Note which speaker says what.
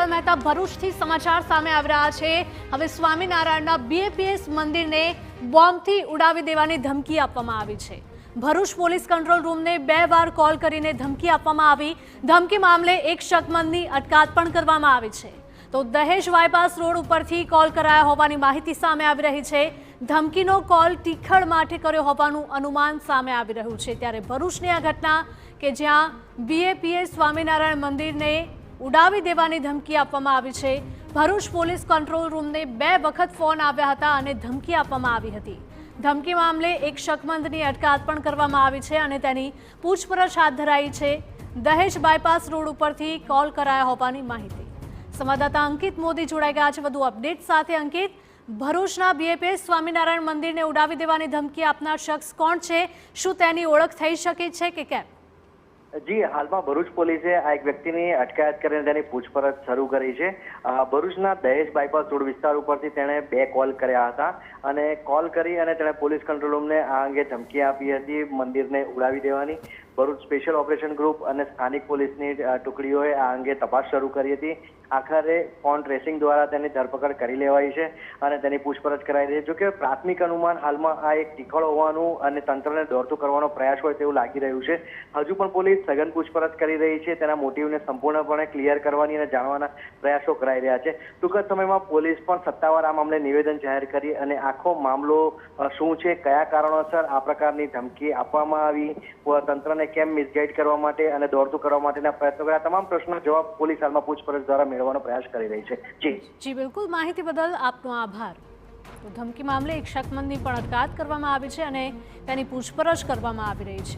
Speaker 1: હેતલ મહેતા ભરૂચથી સમાચાર સામે આવી રહ્યા છે। હવે સ્વામિનારાયણના બીએપીએસ મંદિરને બોમ્બથી ઉડાવી દેવાની ધમકી આપવામાં આવી છે। ભરૂચ પોલીસ કંટ્રોલ રૂમને 2 વાર કોલ કરીને ધમકી આપવામાં આવી। ધમકી મામલે એક શકમંદની અટકાયત પણ કરવામાં આવી છે। તો દહેજ બાયપાસ રોડ ઉપરથી કોલ કરાયા હોવાની માહિતી સામે આવી રહી છે। ધમકીનો કોલ ટીખળ માટે કર્યો હોવાનું અનુમાન સામે આવી રહ્યું છે। ત્યારે ભરૂચની આ ઘટના કે જ્યાં બીએપીએસ સ્વામિનારાયણ મંદિરને ઉડાવી દેવાની ધમકી આપવામાં આવી છે। ભરૂચ પોલીસ કંટ્રોલ રૂમને 2 વખત ફોન આવ્યા હતા અને ધમકી આપવામાં આવી હતી। ધમકી મામલે એક શકમંદની અટકાયત પણ કરવામાં આવી છે અને તેની પૂછપરછ હાથ ધરાઈ છે। દહેજ બાયપાસ રોડ ઉપરથી કોલ કરાયા હોવાની માહિતી। સંવાદદાતા અંકિત મોદી જોડાઈ ગયા છે વધુ અપડેટ સાથે। અંકિત, ભરૂચના બીએપીએસ સ્વામિનારાયણ મંદિરને ઉડાવી દેવાની ધમકી આપનાર શખ્સ કોણ છે? શું તેની ઓળખ થઈ શકે છે કે કેમ?
Speaker 2: જી, હાલમાં ભરૂચ પોલીસે આ એક વ્યક્તિની અટકાયત કરીને તેની પૂછપરછ શરૂ કરી છે। ભરૂચના દહેજ બાયપાસ રોડ વિસ્તાર ઉપરથી તેણે 2 કોલ કર્યા હતા અને કોલ કરી અને તેણે પોલીસ કંટ્રોલ રૂમને આ અંગે ધમકી આપી હતી મંદિરને ઉડાવી દેવાની। ભરૂચ સ્પેશિયલ ઓપરેશન ગ્રુપ અને સ્થાનિક પોલીસની ટુકડીઓએ આ અંગે તપાસ શરૂ કરી હતી। આખરે ફોન ટ્રેસિંગ દ્વારા તેની ધરપકડ કરી લેવાઈ છે અને તેની પૂછપરછ કરાઈ રહી છે। જોકે પ્રાથમિક અનુમાન હાલમાં આ એક ટીખળ હોવાનું અને તંત્રને દોડતું કરવાનો પ્રયાસ હોય તેવું લાગી રહ્યું છે। હજુ પણ પોલીસ સઘન પૂછપરછ કરી રહી છે। તેના મોટિવને સંપૂર્ણપણે ક્લિયર કરવાની અને જાણવાના પ્રયાસો કરાઈ રહ્યા છે। ટૂંક જ સમયમાં પોલીસ પણ સત્તાવાર આ મામલે નિવેદન જાહેર કરી અને આખો મામલો શું છે, કયા કારણોસર આ પ્રકારની ધમકી આપવામાં આવી, તંત્રને કેમ મિસગાઈડ કરવા માટે અને દોડતું કરવા માટેના પ્રયત્નો કર્યા, તમામ પ્રશ્નો જવાબ પોલીસ હાલમાં પૂછપરછ દ્વારા મેળવવાનો પ્રયાસ કરી રહી છે।
Speaker 1: જી બિલકુલ, માહિતી બદલ આપનો આભાર। તો ધમકી મામલે એક શકમંદની પણ અટકાયત કરવામાં આવી છે અને તેની પૂછપરછ કરવામાં આવી રહી છે।